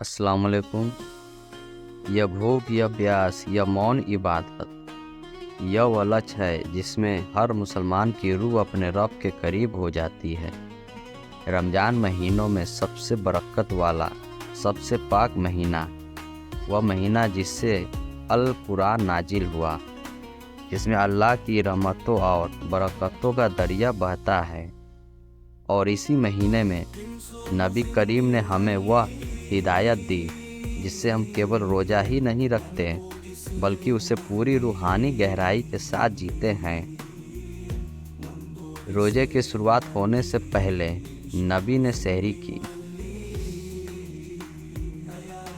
अस्सलाम वालेकुम। यह भूख, यह प्यास, यह मौन इबादत, यह वो लक्ष्य है जिसमें हर मुसलमान की रूह अपने रब के करीब हो जाती है। रमज़ान महीनों में सबसे बरकत वाला, सबसे पाक महीना, वह महीना जिससे अल कुरान नाजिल हुआ, जिसमें अल्लाह की रहमतों और बरकतों का दरिया बहता है। और इसी महीने में नबी करीम ने हमें वह हिदायत दी जिससे हम केवल रोज़ा ही नहीं रखते बल्कि उसे पूरी रूहानी गहराई के साथ जीते हैं। रोज़े की शुरुआत होने से पहले नबी ने सहरी की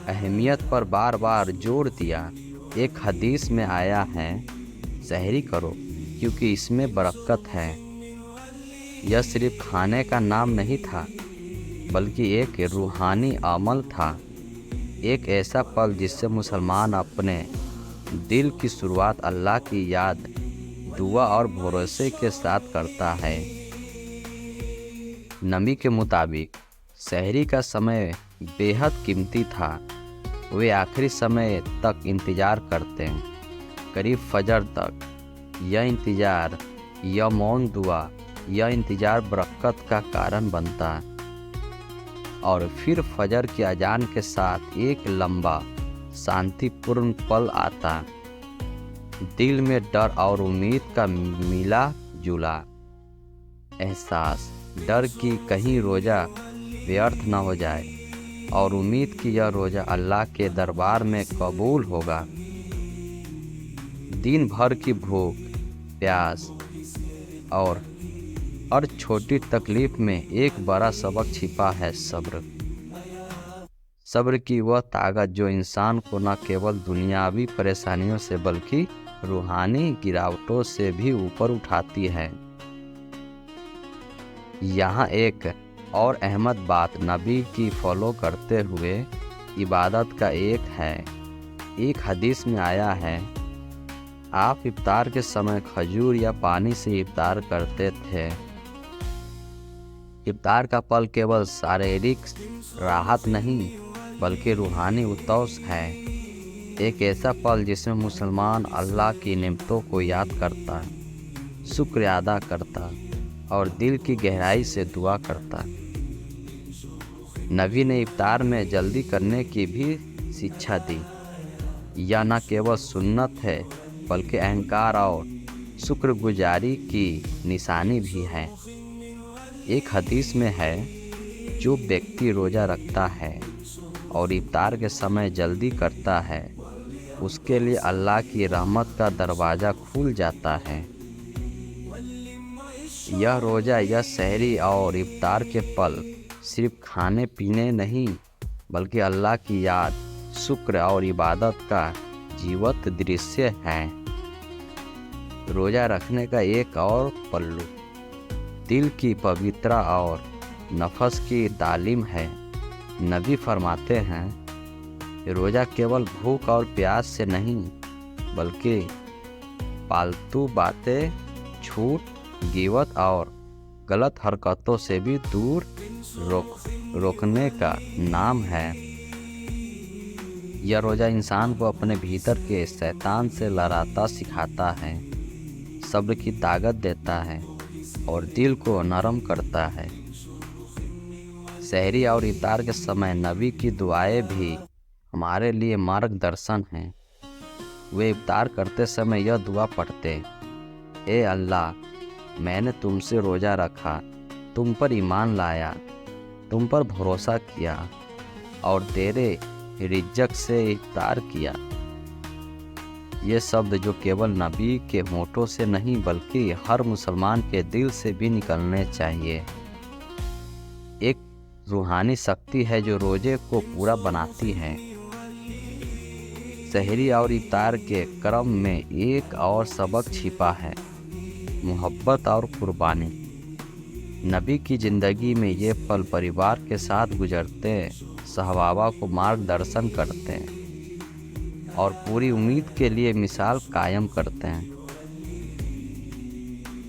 अहमियत पर बार बार जोर दिया। एक हदीस में आया है, सहरी करो क्योंकि इसमें बरकत है। यह सिर्फ खाने का नाम नहीं था बल्कि एक रूहानी अमल था, एक ऐसा पल जिससे मुसलमान अपने दिल की शुरुआत अल्लाह की याद, दुआ और भरोसे के साथ करता है। नबी के मुताबिक सहरी का समय बेहद कीमती था। वे आखिरी समय तक इंतज़ार करते हैं, करीब फजर तक। यह इंतज़ार, यह मौन दुआ, यह इंतज़ार बरकत का कारण बनता। और फिर फजर की अजान के साथ एक लंबा शांतिपूर्ण पल आता। दिल में डर और उम्मीद का मिला जुला एहसास, डर कि कहीं रोज़ा व्यर्थ न हो जाए और उम्मीद कि यह रोज़ा अल्लाह के दरबार में कबूल होगा। दिन भर की भूख, प्यास और हर छोटी तकलीफ में एक बड़ा सबक छिपा है, सब्र। सब्र की वह ताकत जो इंसान को न केवल दुनियावी परेशानियों से बल्कि रूहानी गिरावटों से भी ऊपर उठाती है। यहाँ एक और अहम बात नबी की फॉलो करते हुए इबादत का एक है। एक हदीस में आया है, आप इफ्तार के समय खजूर या पानी से इफ्तार करते थे। इफ्तार का पल केवल शारीरिक राहत नहीं बल्कि रूहानी उत्सव है, एक ऐसा पल जिसमें मुसलमान अल्लाह की नेमतों को याद करता, शुक्र अदा करता और दिल की गहराई से दुआ करता। नबी ने इफ्तार में जल्दी करने की भी शिक्षा दी। यह न केवल सुन्नत है बल्कि अहंकार और शुक्रगुजारी की निशानी भी है। एक हदीस में है, जो व्यक्ति रोज़ा रखता है और इफ्तार के समय जल्दी करता है, उसके लिए अल्लाह की रहमत का दरवाज़ा खुल जाता है। यह रोज़ा, यह सहरी और इफ्तार के पल सिर्फ खाने पीने नहीं बल्कि अल्लाह की याद, शुक्र और इबादत का जीवंत दृश्य है। रोज़ा रखने का एक और पहलू दिल की पवित्रता और नफस की तालीम है। नबी फरमाते हैं, रोज़ा केवल भूख और प्यास से नहीं बल्कि फालतू बातें, झूठ, गिबत और गलत हरकतों से भी दूर रोकने का नाम है। यह रोज़ा इंसान को अपने भीतर के शैतान से लड़ाता सिखाता है, सब्र की ताकत देता है और दिल को नरम करता है। सहरी और इफ्तार के समय नबी की दुआएं भी हमारे लिए मार्गदर्शन हैं। वे इफ्तार करते समय यह दुआ पढ़ते, ए अल्लाह, मैंने तुमसे रोज़ा रखा, तुम पर ईमान लाया, तुम पर भरोसा किया और तेरे रिज़्क़ से इफ्तार किया। ये शब्द जो केवल नबी के होठों से नहीं बल्कि हर मुसलमान के दिल से भी निकलने चाहिए। एक रूहानी शक्ति है जो रोज़े को पूरा बनाती है। सहरी और इफ्तार के क्रम में एक और सबक छिपा है, मोहब्बत और कुर्बानी। नबी की ज़िंदगी में ये पल परिवार के साथ गुजरते, सहबाबा को मार्गदर्शन करते हैं और पूरी उम्मीद के लिए मिसाल कायम करते हैं।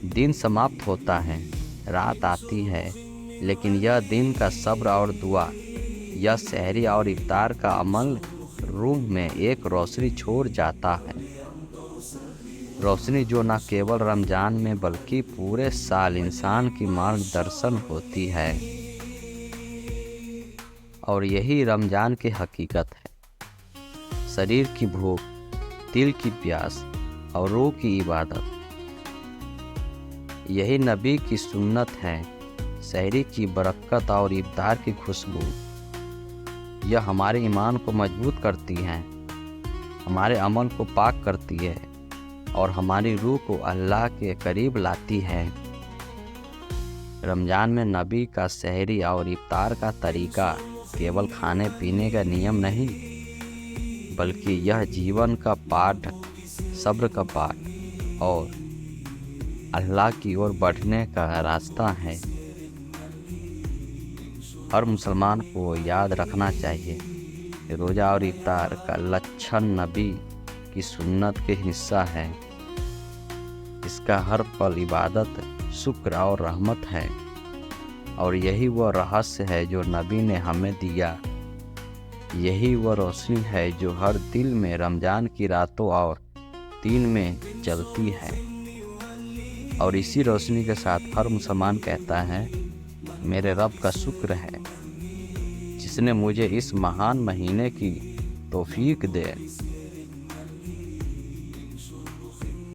दिन समाप्त होता है, रात आती है, लेकिन यह दिन का सब्र और दुआ यह सहरी और इफ्तार का अमल रूह में एक रोशनी छोड़ जाता है, रोशनी जो न केवल रमज़ान में बल्कि पूरे साल इंसान की मार्गदर्शन होती है। और यही रमज़ान की हकीकत है, शरीर की भूख, दिल की प्यास और रूह की इबादत। यही नबी की सुन्नत है, सहरी की बरकत और इफ्तार की खुशबू। यह हमारे ईमान को मजबूत करती है, हमारे अमल को पाक करती है और हमारी रूह को अल्लाह के करीब लाती है। रमज़ान में नबी का सहरी और इफ्तार का तरीका केवल खाने पीने का नियम नहीं, बल्कि यह जीवन का पाठ, सब्र का पाठ और अल्लाह की ओर बढ़ने का रास्ता है। हर मुसलमान को याद रखना चाहिए कि रोज़ा और इफ्तार का लक्षण नबी की सुन्नत के हिस्सा है। इसका हर पल इबादत, शुक्र और रहमत है, और यही वह रहस्य है जो नबी ने हमें दिया। यही वह रोशनी है जो हर दिल में रमज़ान की रातों और दिन में जलती है। और इसी रोशनी के साथ हर मुसलमान कहता है, मेरे रब का शुक्र है जिसने मुझे इस महान महीने की तौफीक दे